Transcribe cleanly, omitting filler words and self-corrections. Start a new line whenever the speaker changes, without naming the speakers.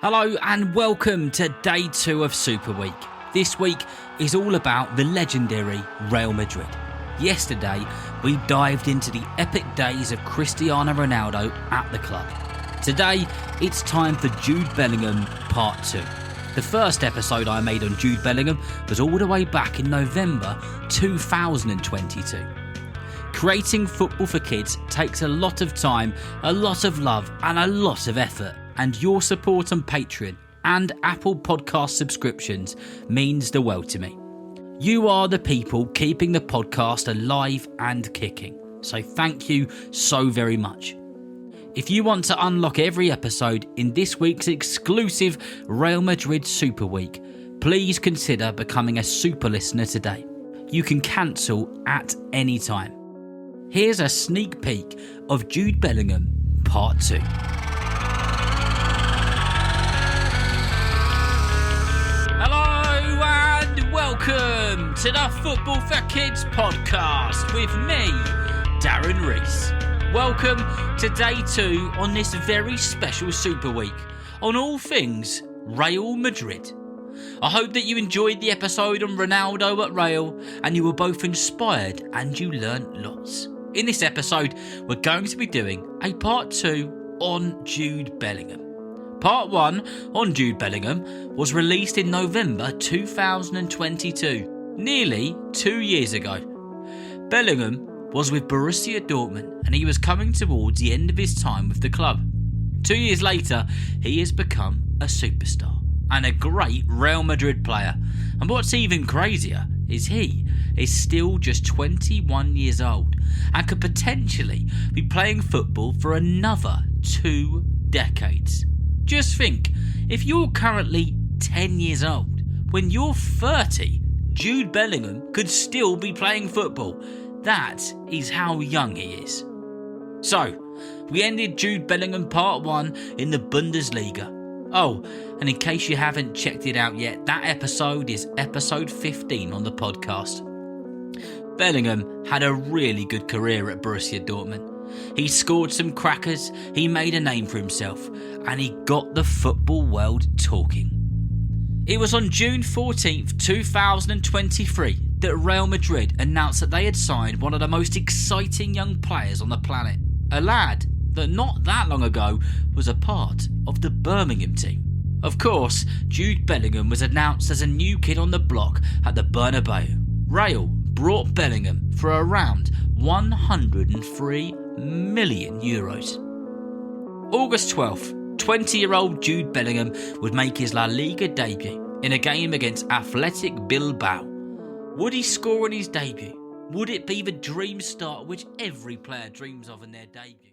Hello and welcome to day 2 of Super Week. This week is all about the legendary Real Madrid. Yesterday, we dived into the epic days of Cristiano Ronaldo at the club. Today, it's time for Jude Bellingham Part 2. The first episode I made on Jude Bellingham was all the way back in November 2022. Creating football for kids takes a lot of time, a lot of love and a lot of effort. And your support on Patreon and Apple Podcast subscriptions means the world to me. You are the people keeping the podcast alive and kicking. So thank you so very much. If you want to unlock every episode in this week's exclusive Real Madrid Super Week, please consider becoming a super listener today. You can cancel at any time. Here's a sneak peek of Jude Bellingham Part 2. Welcome to the Football for Kids podcast with me, Darren Rees. Welcome to day 2 on this very special Super Week on all things Real Madrid. I hope that you enjoyed the episode on Ronaldo at Real and you were both inspired and you learnt lots. In this episode, we're going to be doing a part 2 on Jude Bellingham. Part 1 on Jude Bellingham was released in November 2022, nearly 2 years ago. Bellingham was with Borussia Dortmund and he was coming towards the end of his time with the club. 2 years later, he has become a superstar and a great Real Madrid player. And what's even crazier is he is still just 21 years old and could potentially be playing football for another 2 decades. Just think, if you're currently 10 years old, when you're 30, Jude Bellingham could still be playing football. That is how young he is. So, we ended Jude Bellingham Part 1 in the Bundesliga. Oh, and in case you haven't checked it out yet, that episode is episode 15 on the podcast. Bellingham had a really good career at Borussia Dortmund. He scored some crackers, he made a name for himself, and he got the football world talking. It was on June 14th, 2023 that Real Madrid announced that they had signed one of the most exciting young players on the planet. A lad that not that long ago was a part of the Birmingham team. Of course, Jude Bellingham was announced as a new kid on the block at the Bernabeu. Real brought Bellingham for around €103 million. August 12th, 20-year-old Jude Bellingham would make his La Liga debut in a game against Athletic Bilbao. Would he score on his debut? Would it be the dream start which every player dreams of in their debut?